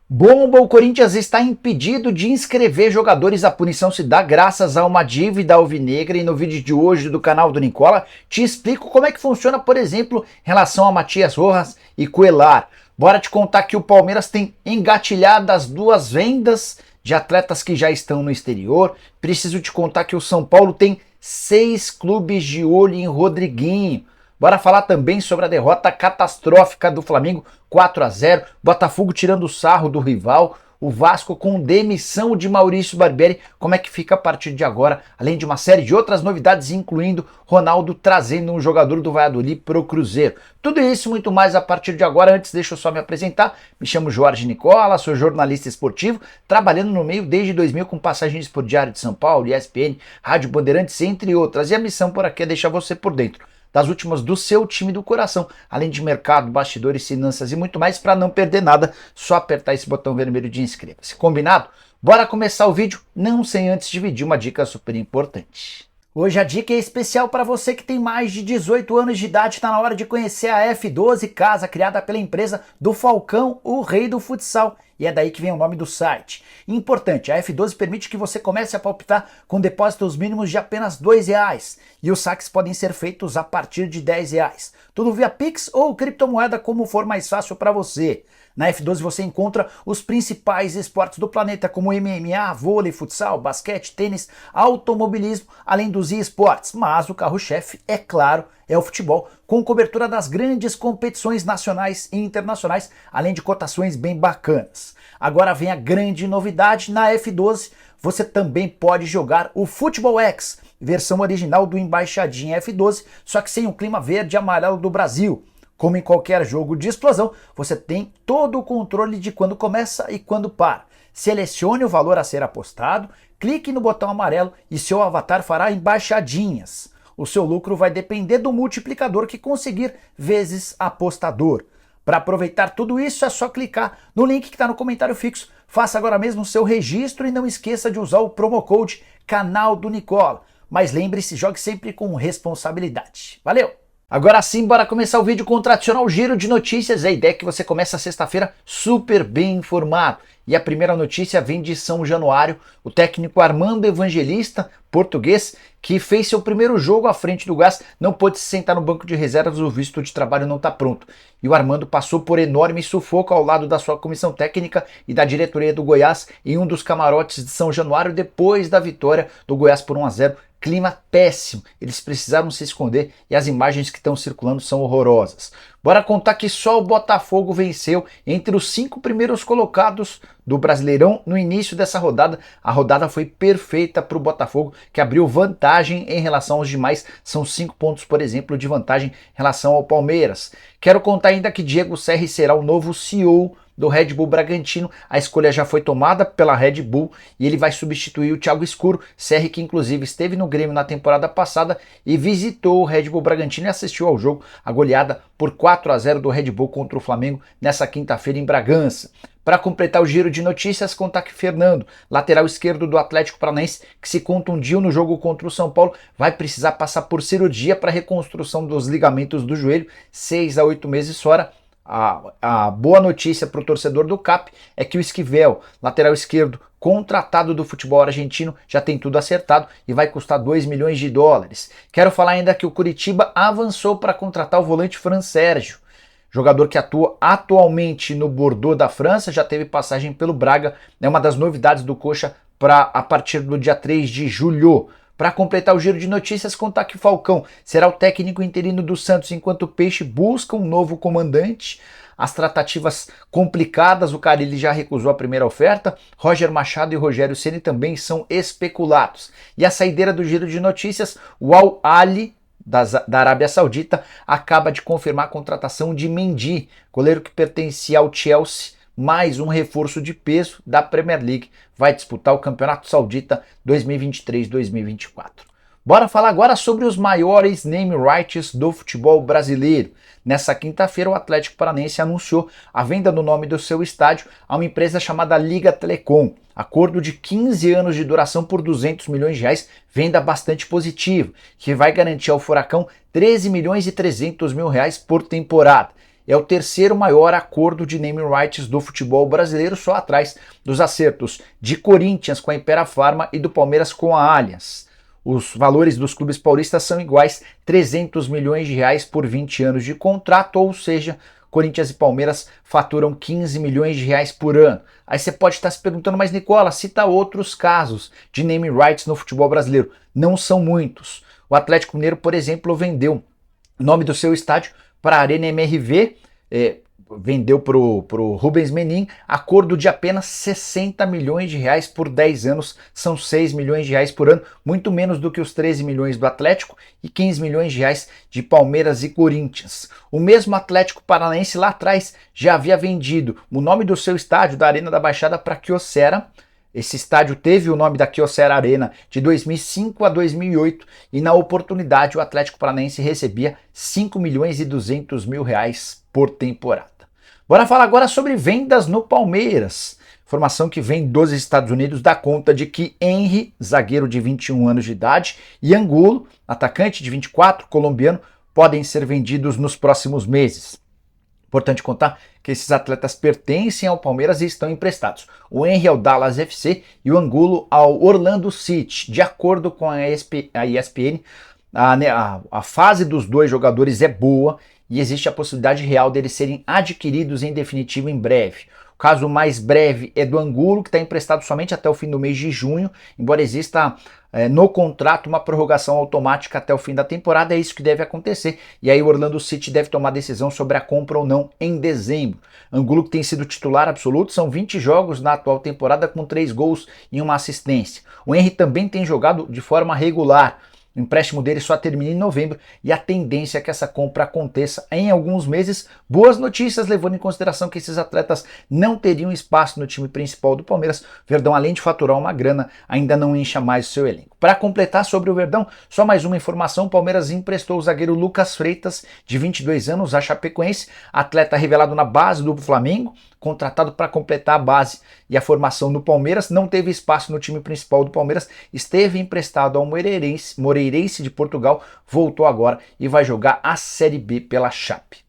Bomba, o Corinthians está impedido de inscrever jogadores. A punição se dá graças a uma dívida alvinegra e no vídeo de hoje do canal do Nicola te explico como é que funciona, por exemplo, em relação a Matias Rojas e Cuellar. Bora te contar que o Palmeiras tem engatilhado as duas vendas de atletas que já estão no exterior. Preciso te contar que o São Paulo tem 6 clubes de olho em Rodriguinho. Bora falar também sobre a derrota catastrófica do Flamengo 4-0, Botafogo tirando o sarro do rival, o Vasco com demissão de Maurício Barbieri, como é que fica a partir de agora, além de uma série de outras novidades, incluindo Ronaldo trazendo um jogador do Valladolid para o Cruzeiro. Tudo isso e muito mais a partir de agora. Antes, deixa eu só me apresentar. Me chamo Jorge Nicola, sou jornalista esportivo, trabalhando no meio desde 2000 com passagens por Diário de São Paulo, ESPN, Rádio Bandeirantes, entre outras. E a missão por aqui é deixar você por dentro das últimas do seu time do coração, além de mercado, bastidores, finanças e muito mais. Para não perder nada, só apertar esse botão vermelho de inscreva-se. Combinado? Bora começar o vídeo, não sem antes dividir uma dica super importante. Hoje a dica é especial para você que tem mais de 18 anos de idade. Está na hora de conhecer a F12 Casa, criada pela empresa do Falcão, o rei do futsal. E é daí que vem o nome do site. Importante, a F12 permite que você comece a palpitar com depósitos mínimos de apenas R$2. E os saques podem ser feitos a partir de R$10. Tudo via Pix ou criptomoeda, como for mais fácil para você. Na F12 você encontra os principais esportes do planeta, como MMA, vôlei, futsal, basquete, tênis, automobilismo, além dos esportes. Mas o carro-chefe, é claro, é o futebol, com cobertura das grandes competições nacionais e internacionais, além de cotações bem bacanas. Agora vem a grande novidade: na F12 você também pode jogar o Futebol X, versão original do Embaixadinha F12, só que sem o clima verde e amarelo do Brasil. Como em qualquer jogo de explosão, você tem todo o controle de quando começa e quando para. Selecione o valor a ser apostado, clique no botão amarelo e seu avatar fará embaixadinhas. O seu lucro vai depender do multiplicador que conseguir vezes apostador. Para aproveitar tudo isso é só clicar no link que está no comentário fixo. Faça agora mesmo o seu registro e não esqueça de usar o promo code Canal do Nicola. Mas lembre-se, jogue sempre com responsabilidade. Valeu! Agora sim, bora começar o vídeo com o tradicional giro de notícias. A ideia é que você comece a sexta-feira super bem informado. E a primeira notícia vem de São Januário. O técnico Armando Evangelista, português, que fez seu primeiro jogo à frente do Goiás, não pôde se sentar no banco de reservas, o visto de trabalho não está pronto. E o Armando passou por enorme sufoco ao lado da sua comissão técnica e da diretoria do Goiás em um dos camarotes de São Januário depois da vitória do Goiás por 1-0. Clima péssimo, eles precisaram se esconder e as imagens que estão circulando são horrorosas. Bora contar que só o Botafogo venceu entre os 5 primeiros colocados do Brasileirão no início dessa rodada. A rodada foi perfeita para o Botafogo, que abriu vantagem em relação aos demais. São 5 pontos, por exemplo, de vantagem em relação ao Palmeiras. Quero contar ainda que Diego Serri será o novo CEO do Red Bull Bragantino. A escolha já foi tomada pela Red Bull e ele vai substituir o Thiago Escuro. Serri, que inclusive esteve no Grêmio na temporada passada e visitou o Red Bull Bragantino e assistiu ao jogo, a goleada por 4-0 do Red Bull contra o Flamengo nessa quinta-feira em Bragança. Para completar o giro de notícias, contar que Fernando, lateral esquerdo do Atlético Paranaense, que se contundiu no jogo contra o São Paulo, vai precisar passar por cirurgia para reconstrução dos ligamentos do joelho, 6 a 8 meses fora. A boa notícia para o torcedor do CAP é que o Esquivel, lateral esquerdo, contratado do futebol argentino, já tem tudo acertado e vai custar $2 milhões. Quero falar ainda que o Curitiba avançou para contratar o volante Fran Sérgio, jogador que atua atualmente no Bordeaux da França, já teve passagem pelo Braga, é uma das novidades do Coxa para a partir do dia 3 de julho. Para completar o giro de notícias, contar que Falcão será o técnico interino do Santos enquanto o Peixe busca um novo comandante. As tratativas complicadas, o Carille já recusou a primeira oferta, Roger Machado e Rogério Ceni também são especulados. E a saideira do giro de notícias, o Al Ahly da Arábia Saudita acaba de confirmar a contratação de Mendy, goleiro que pertencia ao Chelsea, mais um reforço de peso da Premier League, vai disputar o Campeonato Saudita 2023-2024. Bora falar agora sobre os maiores name rights do futebol brasileiro. Nessa quinta-feira, o Atlético Paranaense anunciou a venda do nome do seu estádio a uma empresa chamada Liga Telecom. Acordo de 15 anos de duração por R$200 milhões, venda bastante positiva, que vai garantir ao Furacão R$13,3 milhões por temporada. é o terceiro maior acordo de naming rights do futebol brasileiro, só atrás dos acertos de Corinthians com a Hypera Pharma e do Palmeiras com a Allianz. Os valores dos clubes paulistas são iguais, 300 milhões de reais por 20 anos de contrato, ou seja, Corinthians e Palmeiras faturam 15 milhões de reais por ano. Aí você pode estar se perguntando, mas Nicola, cita outros casos de naming rights no futebol brasileiro. Não são muitos. O Atlético Mineiro, por exemplo, vendeu o nome do seu estádio para a Arena MRV, vendeu para o Rubens Menin, acordo de apenas 60 milhões de reais por 10 anos, são 6 milhões de reais por ano, muito menos do que os 13 milhões do Atlético e 15 milhões de reais de Palmeiras e Corinthians. O mesmo Atlético Paranaense lá atrás já havia vendido o nome do seu estádio, da Arena da Baixada, para a Kyocera. Esse estádio teve o nome da Kyocera Arena de 2005 a 2008 e na oportunidade o Atlético Paranaense recebia 5 milhões e 200 mil reais por temporada. Bora falar agora sobre vendas no Palmeiras. Informação que vem dos Estados Unidos dá conta de que Henry, zagueiro de 21 anos de idade, e Angulo, atacante de 24, colombiano, podem ser vendidos nos próximos meses. Importante contar que esses atletas pertencem ao Palmeiras e estão emprestados. O Henry ao Dallas FC e o Angulo ao Orlando City. De acordo com a ESPN, a fase dos dois jogadores é boa e existe a possibilidade real deles serem adquiridos em definitivo em breve. O caso mais breve é do Angulo, que está emprestado somente até o fim do mês de junho, embora exista no contrato uma prorrogação automática até o fim da temporada, é isso que deve acontecer, e aí o Orlando City deve tomar decisão sobre a compra ou não em dezembro. Angulo, que tem sido titular absoluto, são 20 jogos na atual temporada com 3 gols e 1 assistência. O Henry também tem jogado de forma regular. O empréstimo dele só termina em novembro e a tendência é que essa compra aconteça em alguns meses. Boas notícias, levando em consideração que esses atletas não teriam espaço no time principal do Palmeiras. O Verdão, além de faturar uma grana, ainda não encha mais o seu elenco. Para completar sobre o Verdão, só mais uma informação: o Palmeiras emprestou o zagueiro Lucas Freitas, de 22 anos, a Chapecoense, atleta revelado na base do Flamengo, contratado para completar a base e a formação no Palmeiras, não teve espaço no time principal do Palmeiras, esteve emprestado ao Moreirense de Portugal, voltou agora e vai jogar a Série B pela Chape.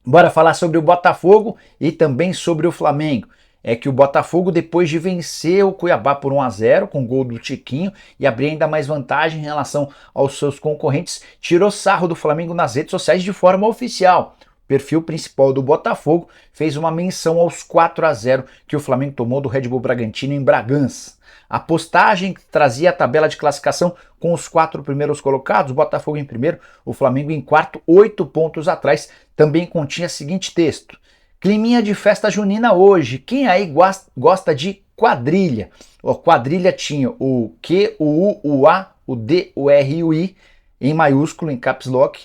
Bora falar sobre o Botafogo e também sobre o Flamengo. É que o Botafogo, depois de vencer o Cuiabá por 1-0 com o gol do Tiquinho e abrir ainda mais vantagem em relação aos seus concorrentes, tirou sarro do Flamengo nas redes sociais de forma oficial. O perfil principal do Botafogo fez uma menção aos 4-0 que o Flamengo tomou do Red Bull Bragantino em Bragança. A postagem trazia a tabela de classificação com os 4 primeiros colocados, o Botafogo em primeiro, o Flamengo em quarto, 8 pontos atrás. Também continha o seguinte texto: climinha de festa junina hoje, quem aí gosta de quadrilha? O quadrilha tinha o Q, o U, o A, o D, o R e o I em maiúsculo, em caps lock,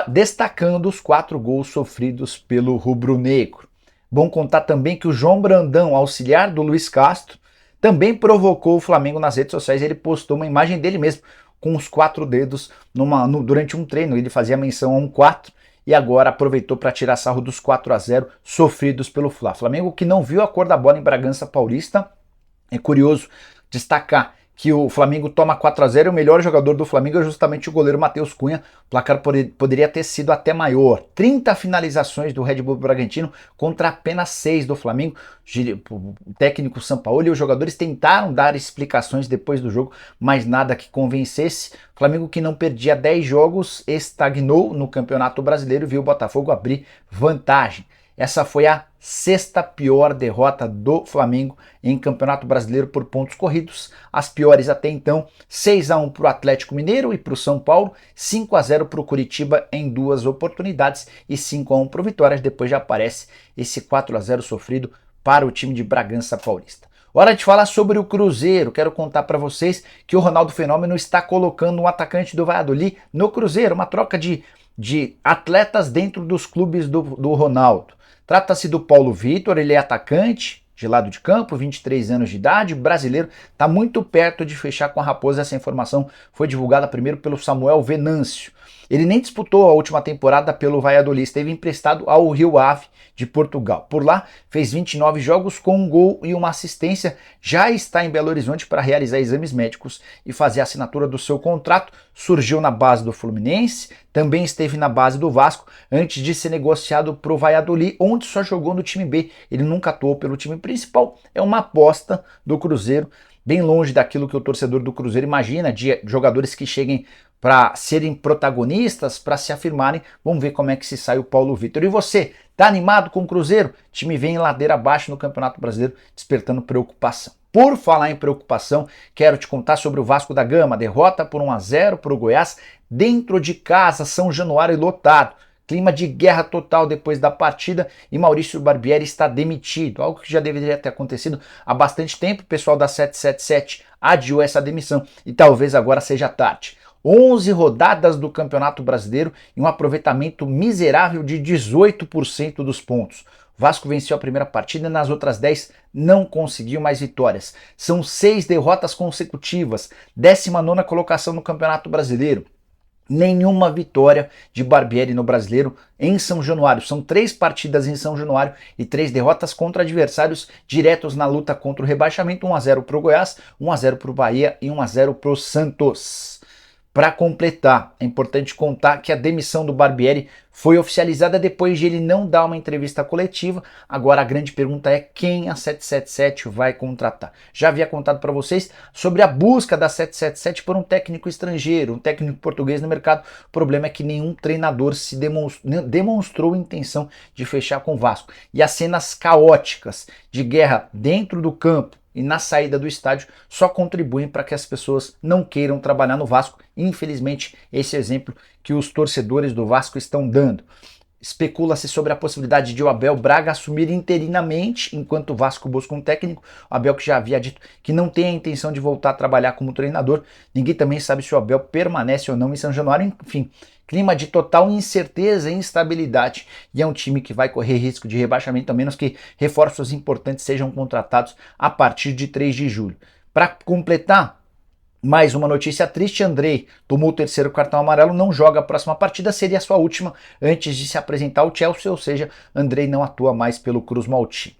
destacando os 4 gols sofridos pelo rubro-negro. Bom contar também que o João Brandão, auxiliar do Luiz Castro, também provocou o Flamengo nas redes sociais. Ele postou uma imagem dele mesmo com os 4 dedos durante um treino. Ele fazia menção a um 4 e agora aproveitou para tirar sarro dos 4-0 sofridos pelo Fla. Flamengo que não viu a cor da bola em Bragança Paulista. É curioso destacar que o Flamengo toma 4-0 e o melhor jogador do Flamengo é justamente o goleiro Matheus Cunha. O placar poderia ter sido até maior. 30 finalizações do Red Bull Bragantino contra apenas 6 do Flamengo. O técnico Sampaoli e os jogadores tentaram dar explicações depois do jogo, mas nada que convencesse. O Flamengo, que não perdia 10 jogos, estagnou no Campeonato Brasileiro e viu o Botafogo abrir vantagem. Essa foi a 6ª pior derrota do Flamengo em Campeonato Brasileiro por pontos corridos. As piores até então: 6-1 para o Atlético Mineiro e para o São Paulo, 5-0 para o Curitiba em 2 oportunidades e 5-1 para o Vitória. Depois já aparece esse 4-0 sofrido para o time de Bragança Paulista. Hora de falar sobre o Cruzeiro. Quero contar para vocês que o Ronaldo Fenômeno está colocando um atacante do Valladolid no Cruzeiro, uma troca de atletas dentro dos clubes do Ronaldo. Trata-se do Paulo Vitor, ele é atacante de lado de campo, 23 anos de idade, brasileiro, está muito perto de fechar com a Raposa. Essa informação foi divulgada primeiro pelo Samuel Venâncio. Ele nem disputou a última temporada pelo Valladolid, esteve emprestado ao Rio Ave de Portugal. Por lá, fez 29 jogos com um gol e uma assistência, já está em Belo Horizonte para realizar exames médicos e fazer a assinatura do seu contrato. Surgiu na base do Fluminense, também esteve na base do Vasco, antes de ser negociado para o Valladolid, onde só jogou no time B. Ele nunca atuou pelo time principal, é uma aposta do Cruzeiro, bem longe daquilo que o torcedor do Cruzeiro imagina, de jogadores que cheguem para serem protagonistas, para se afirmarem. Vamos ver como é que se sai o Paulo Vitor. E você, tá animado com o Cruzeiro? O time vem em ladeira abaixo no Campeonato Brasileiro, despertando preocupação. Por falar em preocupação, quero te contar sobre o Vasco da Gama, derrota por 1-0 para o Goiás, dentro de casa, São Januário lotado. Clima de guerra total depois da partida e Maurício Barbieri está demitido, algo que já deveria ter acontecido há bastante tempo. O pessoal da 777 adiou essa demissão e talvez agora seja tarde. 11 rodadas do Campeonato Brasileiro e um aproveitamento miserável de 18% dos pontos. O Vasco venceu a primeira partida e nas outras 10 não conseguiu mais vitórias. São 6 derrotas consecutivas, 19ª colocação no Campeonato Brasileiro. Nenhuma vitória de Barbieri no Brasileiro em São Januário. São 3 partidas em São Januário e 3 derrotas contra adversários diretos na luta contra o rebaixamento. 1-0 para o Goiás, 1-0 para o Bahia e 1-0 para o Santos. Para completar, é importante contar que a demissão do Barbieri foi oficializada depois de ele não dar uma entrevista coletiva. Agora a grande pergunta é quem a 777 vai contratar. Já havia contado para vocês sobre a busca da 777 por um técnico estrangeiro, um técnico português no mercado. O problema é que nenhum treinador se demonstrou intenção de fechar com o Vasco. E as cenas caóticas de guerra dentro do campo e na saída do estádio só contribuem para que as pessoas não queiram trabalhar no Vasco. Infelizmente, esse é o exemplo que os torcedores do Vasco estão dando. Especula-se sobre a possibilidade de o Abel Braga assumir interinamente enquanto o Vasco busca um técnico. O Abel, que já havia dito que não tem a intenção de voltar a trabalhar como treinador. Ninguém também sabe se o Abel permanece ou não em São Januário. Enfim, clima de total incerteza e instabilidade. E é um time que vai correr risco de rebaixamento, a menos que reforços importantes sejam contratados a partir de 3 de julho. Para completar, mais uma notícia triste: Andrei tomou o 3º cartão amarelo, não joga a próxima partida, seria a sua última antes de se apresentar ao Chelsea, ou seja, Andrei não atua mais pelo Cruz Maltino.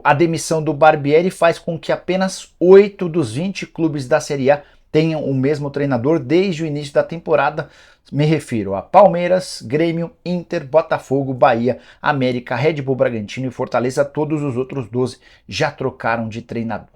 A demissão do Barbieri faz com que apenas 8 dos 20 clubes da Série A tenham o mesmo treinador desde o início da temporada. Me refiro a Palmeiras, Grêmio, Inter, Botafogo, Bahia, América, Red Bull Bragantino e Fortaleza. Todos os outros 12 já trocaram de treinador.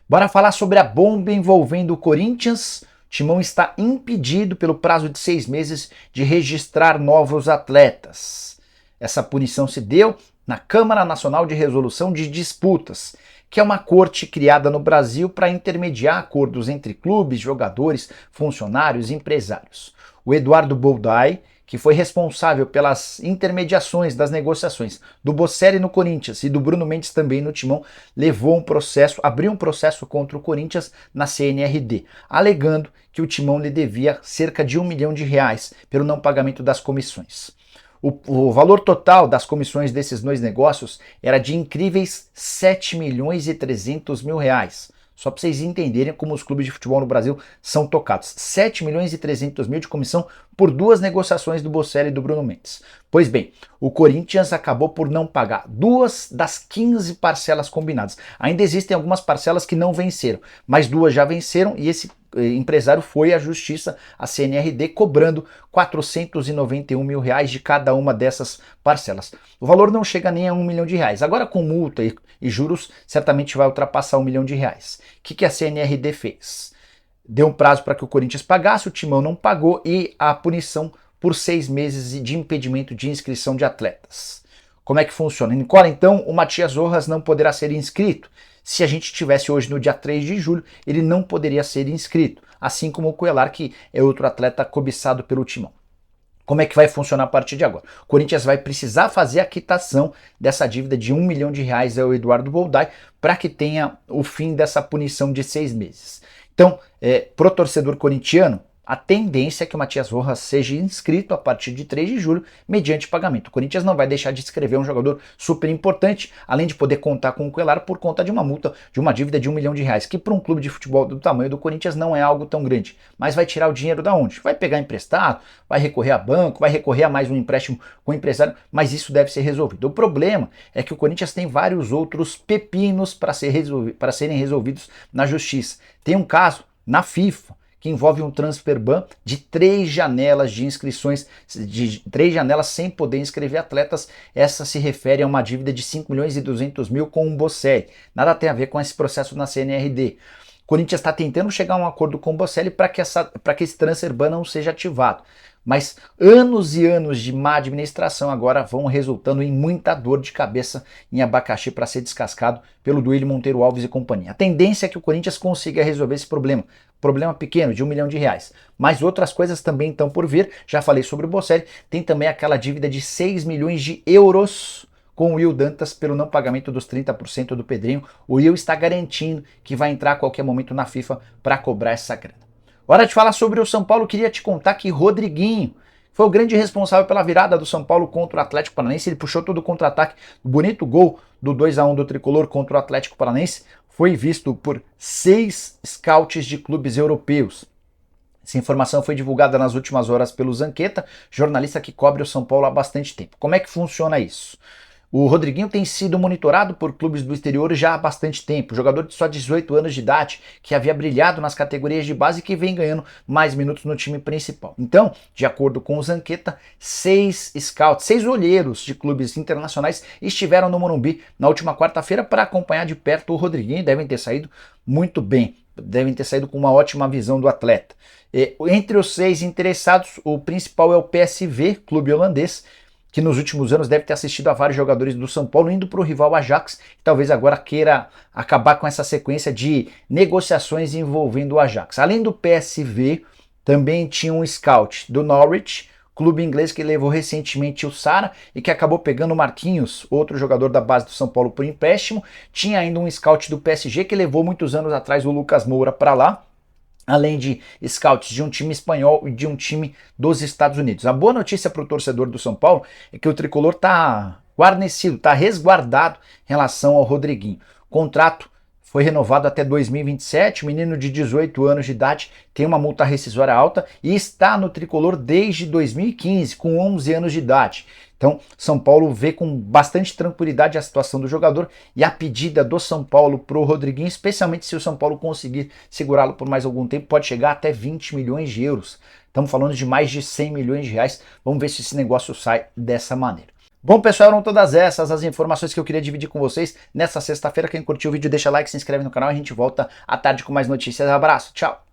Bora falar sobre a bomba envolvendo o Corinthians. O Timão está impedido pelo prazo de 6 meses de registrar novos atletas. Essa punição se deu na Câmara Nacional de Resolução de Disputas, que é uma corte criada no Brasil para intermediar acordos entre clubes, jogadores, funcionários e empresários. O Eduardo Boldai, que foi responsável pelas intermediações das negociações do Bocelli no Corinthians e do Bruno Mendes também no Timão, abriu um processo contra o Corinthians na CNRD, alegando que o Timão lhe devia cerca de R$1 milhão pelo não pagamento das comissões. O valor total das comissões desses 2 negócios era de incríveis R$7.300.000. Só para vocês entenderem como os clubes de futebol no Brasil são tocados. 7.300.000 de comissão por 2 negociações do Bocelli e do Bruno Mendes. Pois bem, o Corinthians acabou por não pagar 2 das 15 parcelas combinadas. Ainda existem algumas parcelas que não venceram, mas 2 já venceram e esse empresário foi à justiça, a CNRD, cobrando R$491.000 de cada uma dessas parcelas. O valor não chega nem a R$1 milhão. Agora, com multa e juros, certamente vai ultrapassar R$1 milhão. O que a CNRD fez? Deu um prazo para que o Corinthians pagasse, o Timão não pagou e a punição por 6 meses de impedimento de inscrição de atletas. Como é que funciona? Nicola, então, o Matias Rojas não poderá ser inscrito. Se a gente tivesse hoje no dia 3 de julho, ele não poderia ser inscrito, assim como o Coelar, que é outro atleta cobiçado pelo Timão. Como é que vai funcionar a partir de agora? O Corinthians vai precisar fazer a quitação dessa dívida de R$1 milhão ao Eduardo Boldai para que tenha o fim dessa punição de 6 meses. Então, pro torcedor corintiano, A tendência é que o Matias Rojas seja inscrito a partir de 3 de julho, mediante pagamento. O Corinthians não vai deixar de inscrever um jogador super importante, além de poder contar com o Coellar por conta de uma multa, de uma dívida de R$1 milhão, que para um clube de futebol do tamanho do Corinthians não é algo tão grande. Mas vai tirar o dinheiro da onde? Vai pegar emprestado, vai recorrer a banco, vai recorrer a mais um empréstimo com o empresário, mas isso deve ser resolvido. O problema é que o Corinthians tem vários outros pepinos para serem resolvidos na justiça. Tem um caso na FIFA, que envolve um transfer ban de 3 janelas de inscrições, de 3 janelas sem poder inscrever atletas. Essa se refere a uma dívida de 5.200.000 com o Bocelli. Nada tem a ver com esse processo na CNRD. O Corinthians está tentando chegar a um acordo com o Bocelli para que esse transfer ban não seja ativado. Mas anos e anos de má administração agora vão resultando em muita dor de cabeça em abacaxi para ser descascado pelo Duílio Monteiro Alves e companhia. A tendência é que o Corinthians consiga resolver esse problema. Problema pequeno, de R$1 milhão. Mas outras coisas também estão por vir. Já falei sobre o Bocelli. Tem também aquela dívida de 6 milhões de euros com o Will Dantas pelo não pagamento dos 30% do Pedrinho. O Will está garantindo que vai entrar a qualquer momento na FIFA para cobrar essa grana. Hora de falar sobre o São Paulo, queria te contar que Rodriguinho foi o grande responsável pela virada do São Paulo contra o Atlético Paranaense. Ele puxou todo o contra-ataque. O bonito gol do 2-1 do Tricolor contra o Atlético Paranaense foi visto por 6 scouts de clubes europeus. Essa informação foi divulgada nas últimas horas pelo Zanqueta, jornalista que cobre o São Paulo há bastante tempo. Como é que funciona isso? O Rodriguinho tem sido monitorado por clubes do exterior já há bastante tempo. Jogador de só 18 anos de idade, que havia brilhado nas categorias de base e que vem ganhando mais minutos no time principal. Então, de acordo com o Zanqueta, 6 scouts, 6 olheiros de clubes internacionais estiveram no Morumbi na última quarta-feira para acompanhar de perto o Rodriguinho e devem ter saído muito bem. Devem ter saído com uma ótima visão do atleta. Entre os 6 interessados, o principal é o PSV, clube holandês, que nos últimos anos deve ter assistido a vários jogadores do São Paulo indo para o rival Ajax, e talvez agora queira acabar com essa sequência de negociações envolvendo o Ajax. Além do PSV, também tinha um scout do Norwich, clube inglês que levou recentemente o Sara e que acabou pegando o Marquinhos, outro jogador da base do São Paulo, por empréstimo. Tinha ainda um scout do PSG que levou muitos anos atrás o Lucas Moura para lá, além de scouts de um time espanhol e de um time dos Estados Unidos. A boa notícia para o torcedor do São Paulo é que o tricolor está guarnecido, está resguardado em relação ao Rodriguinho. O contrato foi renovado até 2027, o menino de 18 anos de idade tem uma multa rescisória alta e está no tricolor desde 2015, com 11 anos de idade. Então, São Paulo vê com bastante tranquilidade a situação do jogador e a pedida do São Paulo para o Rodriguinho, especialmente se o São Paulo conseguir segurá-lo por mais algum tempo, pode chegar até 20 milhões de euros. Estamos falando de mais de 100 milhões de reais. Vamos ver se esse negócio sai dessa maneira. Bom, pessoal, eram todas essas as informações que eu queria dividir com vocês nessa sexta-feira. Quem curtiu o vídeo, deixa like, se inscreve no canal e a gente volta à tarde com mais notícias. Abraço, tchau!